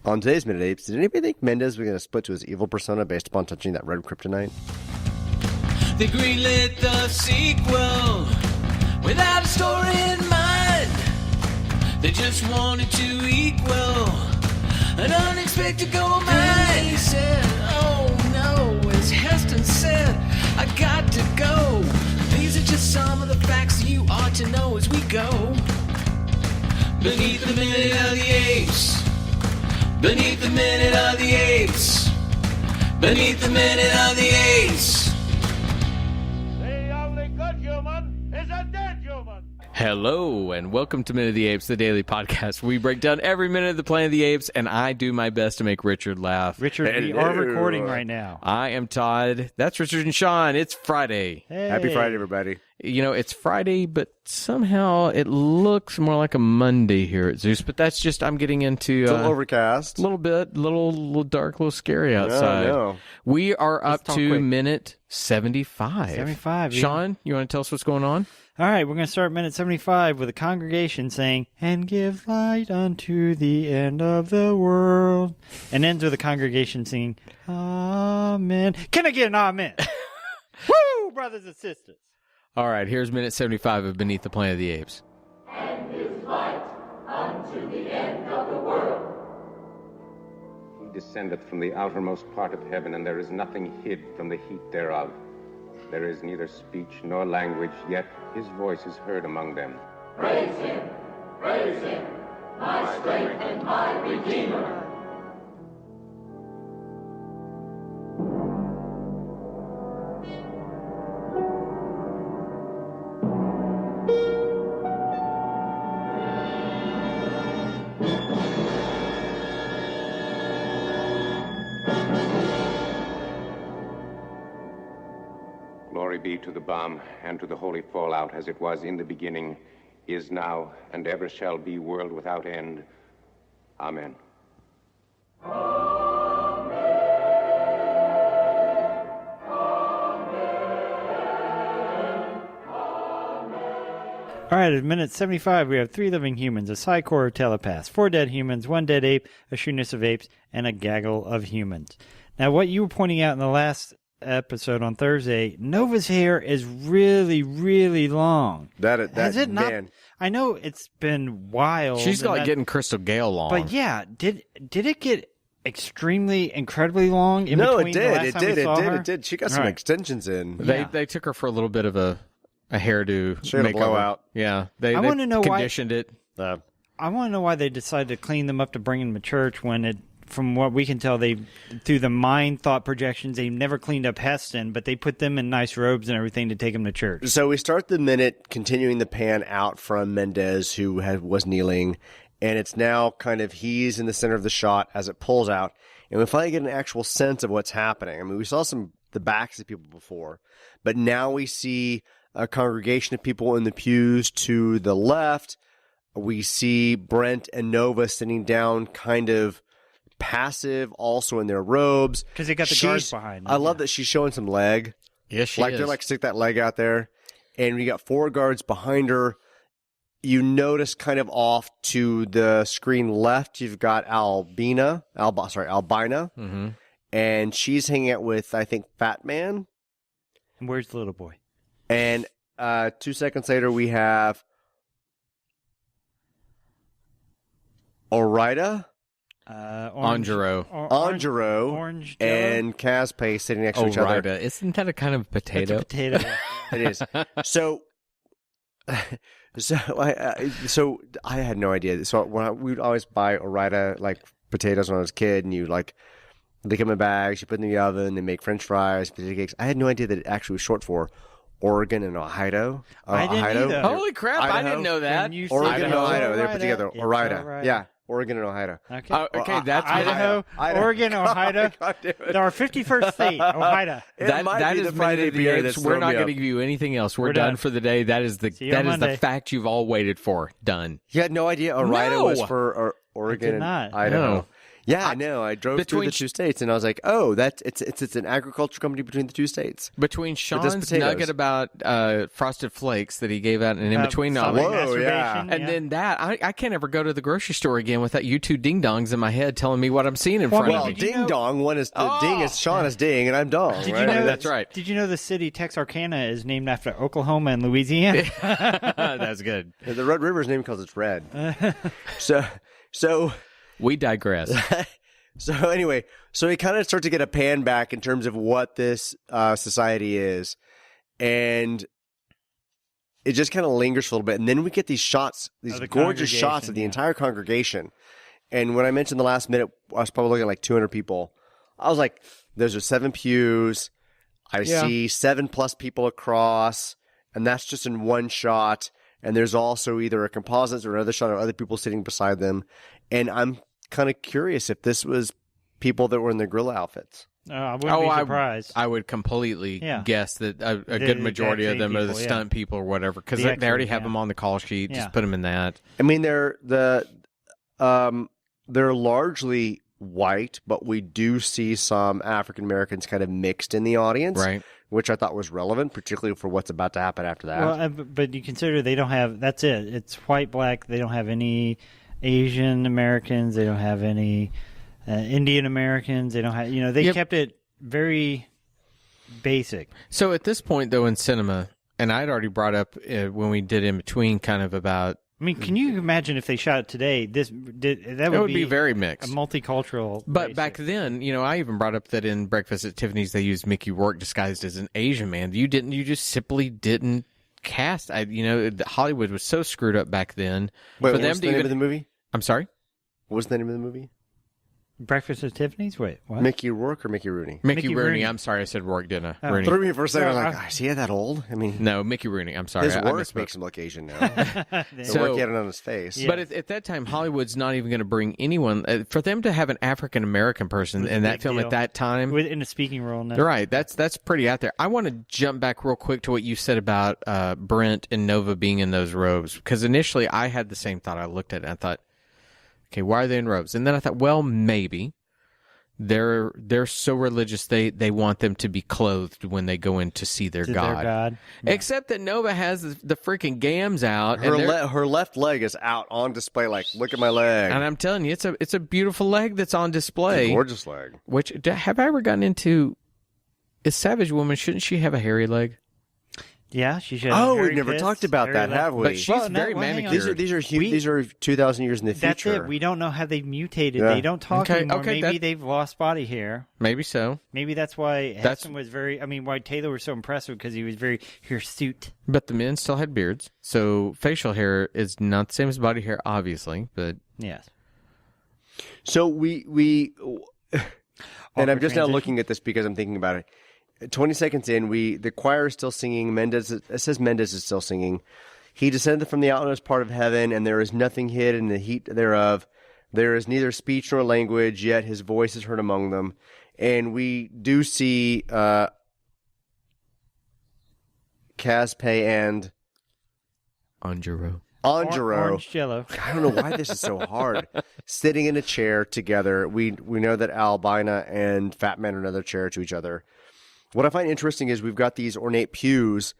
On today's Minute Apes, did anybody think Mendez was going to split to his evil persona based upon touching that red kryptonite? They greenlit the sequel without a story in mind. They just wanted to equal an unexpected gold mine. He said, oh no, as Heston said, I got to go. These are just some of the facts you ought to know as we go. Beneath the Minute of the Apes. Beneath the Minute of the Apes. Beneath the Minute of the Apes. The only good human is a dead human. Hello, and welcome to Minute of the Apes, the daily podcast. We break down every minute of the Planet of the Apes, and I do my best to make Richard laugh. Richard, we are recording right now. I am Todd. That's Richard and Sean. It's Friday. Hey. Happy Friday, everybody. You know, it's Friday, but somehow it looks more like a Monday here at Zeus. But that's just, I'm getting into It's a little overcast. a little bit, little dark, little scary outside. No. We are up talk to quick. minute 75. 75, yeah. Sean, you want to tell us what's going on? All right, we're going to start minute 75 with a congregation saying, and give light unto the end of the world. And ends with a congregation singing, Amen. Can I get an amen? Woo, brothers and sisters. All right, here's minute 75 of Beneath the Planet of the Apes. He descendeth from the outermost part of heaven, and there is nothing hid from the heat thereof. There is neither speech nor language, yet his voice is heard among them. Praise him, my strength and my redeemer. Glory be to the bomb and to the holy fallout, as it was in the beginning, is now, and ever shall be, world without end. Amen. All right, at minute 75, we have 3 living humans, a psychor telepath, 4 dead humans, 1 dead ape, a shoeness of apes, and a gaggle of humans. Now, what you were pointing out in the last episode on Thursday, Nova's hair is really, really long. Has it not? Man. I know it's been wild. She's and like that- getting Crystal Gale long. But yeah, did it get extremely, incredibly long in No, between it the did. last It time we did. It saw did. her? It did. She got some Right. extensions in. Yeah. They took her for a little bit of a hairdo. She had a makeover. blowout. Yeah. They wanna know why- conditioned it. I want to know why they decided to clean them up to bring them to church when it, from what we can tell, they, through the mind thought projections, they never cleaned up Heston, but they put them in nice robes and everything to take them to church. So we start the minute continuing the pan out from Mendez, who was kneeling, and it's now kind of he's in the center of the shot as it pulls out, and we finally get an actual sense of what's happening. I mean, we saw the backs of people before, but now we see a congregation of people in the pews to the left. We see Brent and Nova sitting down, kind of passive, also in their robes. Because they got the guards behind them. I love that she's showing some leg. Yes, she Like is. they're like, stick that leg out there. And we got 4 guards behind her. You notice kind of off to the screen left, you've got Albina. Mm-hmm. And she's hanging out with, I think, Fat Man. And where's the little boy? And 2 seconds later, we have Orida, Angelo. Angelo, Orange and Caspe sitting next to each other. Rida. Isn't that a kind of That's potato? a potato. It is. So I had no idea. So we would always buy Orida like potatoes when I was a kid, and you like they come in bags, you put them in the oven, they make French fries, potato cakes. I had no idea that it actually was short for Oregon and Ohio. I didn't Ohio. either. Holy crap, I Idaho? didn't know that. When you Oregon say and it's Ohio. They're put Orida, together. it's Orida. Orida. Yeah. Oregon and Ohio. Okay. Okay, that's Idaho, Idaho. Oregon, Ohio. God damn it. Our 51st state, Ohio. It might that be is the Minute Friday of the beer Apes. that's We're throwing not me going to up. give you anything else. We're We're done done. for the day. That is the See you on Monday. fact you've all waited for. Done. You had no idea Orida No. was for Oregon did and not. Idaho. No. Yeah, I know. I drove through the two states, and I was like, "Oh, it's an agriculture company between the two states." Between Sean's nugget about Frosted Flakes that he gave out, and in between all and then that, I can't ever go to the grocery store again without you two ding dongs in my head telling me what I'm seeing in front of me. Well, ding dong. One is ding is Sean is ding, and I'm dong. Did right? you know that's right? Did you know the city Texarkana is named after Oklahoma and Louisiana? That's good. The Red River is named because it's red. So. We digress. So anyway, we kind of start to get a pan back in terms of what this society is, and it just kind of lingers for a little bit, and then we get these shots, these gorgeous shots of the entire congregation. And when I mentioned the last minute, I was probably looking at like 200 people. I was like, "Those are 7 pews. I see 7+ people across, and that's just in one shot." And there's also either a composite or another shot of other people sitting beside them. And I'm kind of curious if this was people that were in their gorilla outfits. I wouldn't be surprised. I would completely guess that a good majority of them are the stunt people or whatever, because they already have them on the call sheet. Yeah. Just put them in that. I mean, they're largely white, but we do see some African Americans kind of mixed in the audience, right? Which I thought was relevant, particularly for what's about to happen after that. Well, but you consider they don't have. That's it. It's white, black. They don't have any Asian Americans. They don't have any Indian Americans. They don't have. They kept it very basic. So at this point, though, in cinema, and I'd already brought up when we did In Between, kind of about. I mean, can you imagine if they shot it today? That would be very mixed, a multicultural. But back then, I even brought up that in Breakfast at Tiffany's they used Mickey Rourke disguised as an Asian man. You just simply didn't cast. Hollywood was so screwed up back then. Wait, what was the name of the movie? I'm sorry. What was the name of the movie? Breakfast at Tiffany's? Wait, what? Mickey Rourke or Mickey Rooney? Mickey Rooney. I'm sorry, I said Rourke, didn't I? Rooney. Threw me for a second. I was like, is he that old? I mean, no, Mickey Rooney. I'm sorry. His work makes him look Asian now. The work he had on his face. Yeah. But at that time, Hollywood's not even going to bring anyone. For them to have an African American person in that film at that time, in a speaking role. No. Right. That's pretty out there. I want to jump back real quick to what you said about Brent and Nova being in those robes, because initially I had the same thought. I looked at it and I thought, okay, why are they in robes? And then I thought, well, maybe. They're so religious they want them to be clothed when they go in to see their God. Yeah. Except that Nova has the freaking gams out. Her left leg is out on display. Like, look at my leg. And I'm telling you, it's a beautiful leg that's on display. It's a gorgeous leg. Which have I ever gotten into? Is Savage Woman? Shouldn't she have a hairy leg? Yeah, she should. Oh, we've never talked about that, have we? But she's very manicured. These are 2,000 years in the future. That's it. We don't know how they've mutated. Yeah. They don't talk anymore. Maybe they've lost body hair. Maybe so. Maybe that's why Heston was why Taylor was so impressive, because he was very hirsute. But the men still had beards, so facial hair is not the same as body hair, obviously. But yes. So we and I'm just now looking at this because I'm thinking about it. 20 seconds in, the choir is still singing. It says Mendez is still singing. He descended from the outmost part of heaven, and there is nothing hid in the heat thereof. There is neither speech nor language, yet his voice is heard among them. And we do see Caspe and Anjuro. Orange Jello. I don't know why this is so hard. Sitting in a chair together. We know that Albina and Fat Man are another chair to each other. What I find interesting is we've got these ornate pews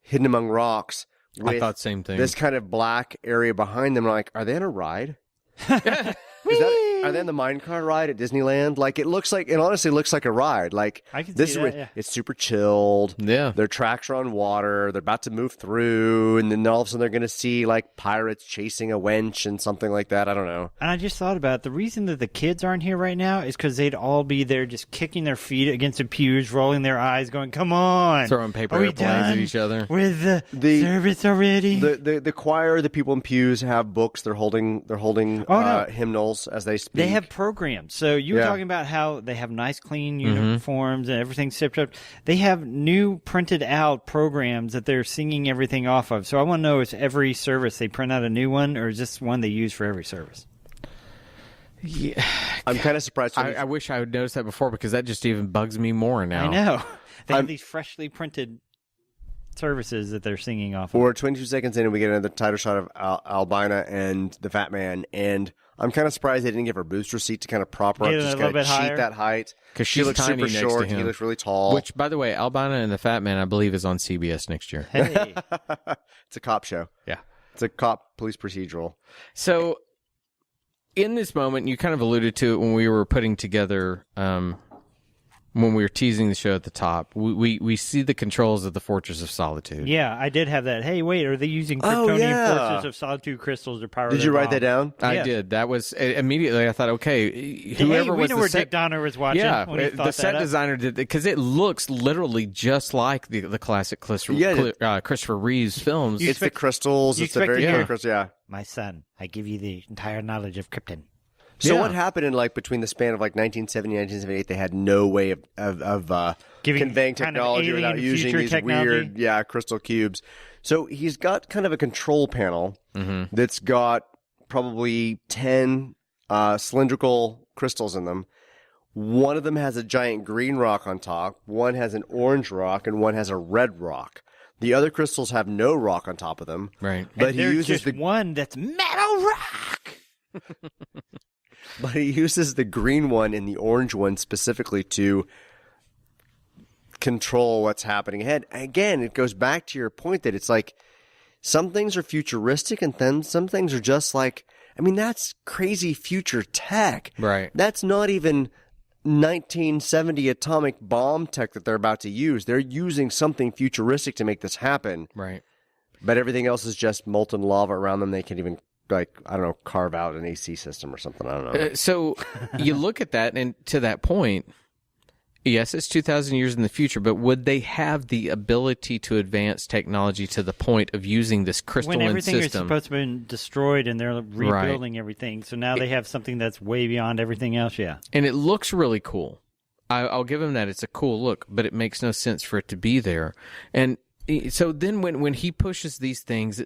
hidden among rocks. I thought same thing. This kind of black area behind them. Like, are they on a ride? Are they on the minecart ride at Disneyland? Like, it honestly looks like a ride. Like, I can this see that, it's super chilled. Yeah. Their tracks are on water. They're about to move through, and then all of a sudden they're going to see like pirates chasing a wench and something like that. I don't know. And I just thought about it. The reason that the kids aren't here right now is because they'd all be there just kicking their feet against the pews, rolling their eyes, going, "Come on!" Throwing paper airplanes at each other. With the service already. The choir, the people in pews have books. They're holding hymnals as they speak. They have programs. So you were talking about how they have nice, clean uniforms and everything's zipped up. They have new printed out programs that they're singing everything off of. So I want to know, is every service they print out a new one, or is this one they use for every service? Yeah, I'm kind of surprised. I wish I would notice that before, because that just even bugs me more now. I know. They have these freshly printed services that they're singing off of. We're 22 seconds in, and we get another title shot of Albina and the Fat Man. And I'm kind of surprised they didn't give her a booster seat to kind of prop her up, Get it just a little kind of bit cheat higher. that height. Because She she's looks tiny super next to short. him. He looks really tall. Which, by the way, Albina and the Fat Man, I believe, is on CBS next year. Hey, It's a cop show. Yeah. It's a cop police procedural. So, in this moment, you kind of alluded to it when we were putting together, when we were teasing the show at the top. We see the controls of the Fortress of Solitude. yeah, I did have that. Hey, wait, are they using Oh, Kryptonian yeah. Forces of Solitude crystals to power Did their you write bomb? that down? I Yes. did. That was immediately. I thought, okay, whoever we was know the where set, Dick Donner was watching yeah, when he thought the set that up. designer did because it looks literally just like the classic Christopher Reeve's films. It's the crystals. you It's the very expect to clear hear- crystals. Yeah. My son, I give you the entire knowledge of Krypton. So Yeah. what happened in between the span of 1970 and 1978? They had no way of Giving conveying kind of technology without alien using future these technology? weird crystal cubes. So he's got kind of a control panel Mm-hmm. that's got probably 10 cylindrical crystals in them. One of them has a giant green rock on top, one has an orange rock, and one has a red rock. The other crystals have no rock on top of them. Right. But And he there's uses just one that's metal rock. But he uses the green one and the orange one specifically to control what's happening ahead. Again, it goes back to your point that it's like some things are futuristic and then some things are just that's crazy future tech. Right. That's not even 1970 atomic bomb tech that they're about to use. They're using something futuristic to make this happen. Right. But everything else is just molten lava around them. They can even carve out an AC system or something. I don't know. So you look at that, and to that point, yes, it's 2,000 years in the future, but would they have the ability to advance technology to the point of using this crystalline When everything is system? supposed to have been destroyed and they're rebuilding everything. So now they have something that's way beyond everything else. Yeah. And it looks really cool. I'll give him that. It's a cool look, but it makes no sense for it to be there. And so then when he pushes these things,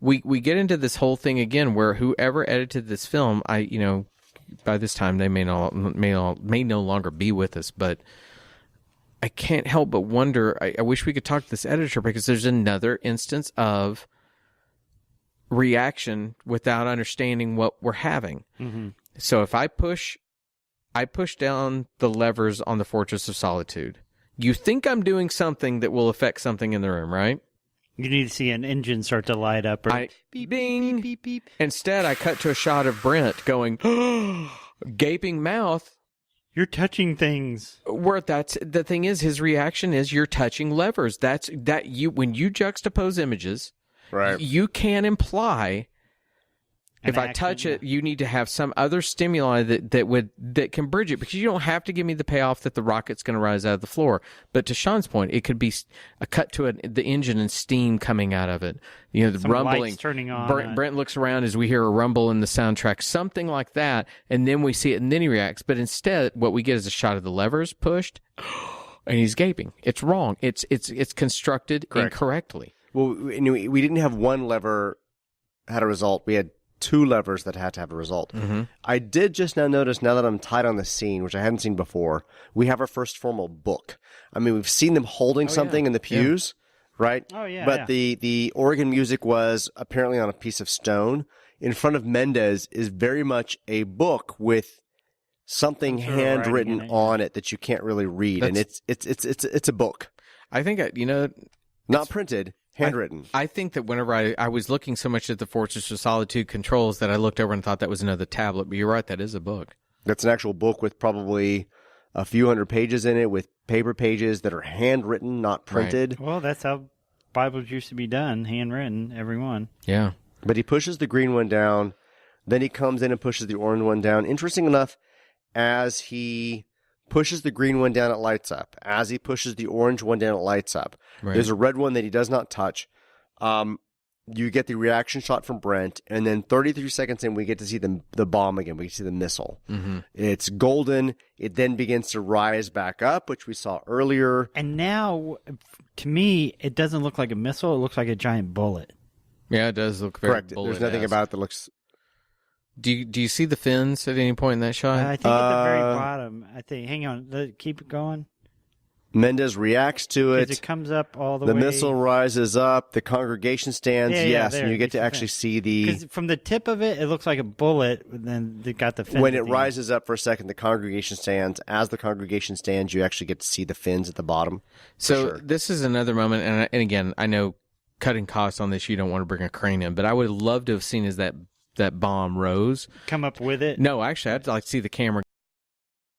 we get into this whole thing again where whoever edited this film, by this time they may no longer be with us, but I can't help but wonder. I wish we could talk to this editor because there's another instance of reaction without understanding what we're having. Mm-hmm. So if I push down the levers on the Fortress of Solitude, you think I'm doing something that will affect something in the room, right? You need to see an engine start to light up. Or Bing. beep, beep, beep. Instead, I cut to a shot of Brent going, gaping mouth. You're touching things. Where that's the thing is, his reaction is you're touching levers. When you juxtapose images, Right. you can imply An if I action, touch it, yeah. you need to have some other stimuli that can bridge it, because you don't have to give me the payoff that the rocket's going to rise out of the floor. But to Sean's point, it could be a cut to the engine and steam coming out of it. The Some rumbling. lights turning on. Brent looks around as we hear a rumble in the soundtrack, something like that, and then we see it, and then he reacts. But instead, what we get is a shot of the levers pushed, and he's gaping. It's wrong. It's constructed incorrectly. Well, we didn't have one lever had a result. We had two levers that had to have a result. Mm-hmm. I did just now notice, now that I'm tied on the scene, which I hadn't seen before, we have our first formal book. I mean, we've seen them holding something in the pews, right? Oh, yeah, But the organ music was apparently on a piece of stone. In front of Mendez is very much a book with something Some sort of writing handwritten in it, yeah. on it that you can't really read, and it's a book, I think, not printed, handwritten. I think that whenever I was looking so much at the Fortress of Solitude controls that I looked over and thought that was another tablet. But you're right, that is a book. That's an actual book with probably a few hundred pages in it, with paper pages that are handwritten, not printed. Well, that's how Bibles used to be done, handwritten, every one. Yeah. But he pushes the green one down, then he comes in and pushes the orange one down. Interesting enough, as he pushes the green one down, it lights up. As he pushes the orange one down, it lights up. Right. There's a red one that he does not touch. You get the reaction shot from Brent, and then 33 seconds in, we get to see the bomb again. We see the missile. Mm-hmm. It's golden. It then begins to rise back up, which we saw earlier. And now, to me, it doesn't look like a missile. It looks like a giant bullet. Yeah, it does look very Correct. There's bullet-esque. nothing about it that looks... Do you see the fins at any point in that shot? I think at the very bottom. I think. Hang on. Keep it going. Mendez reacts to Because it. it comes up all the The way. missile rises up. The congregation stands. Yeah, yes, there, and you get it's to the actually fin. see the. Because from the tip of it, it looks like a bullet. And then they got the fin. When at it the end. rises up for a second, the congregation stands. As the congregation stands, you actually get to see the fins at the bottom. So this is another moment, and again, I know cutting costs on this, you don't want to bring a crane in, but I would have loved to have seen as that bomb rose. Come up with it. No, actually, I'd like to see the camera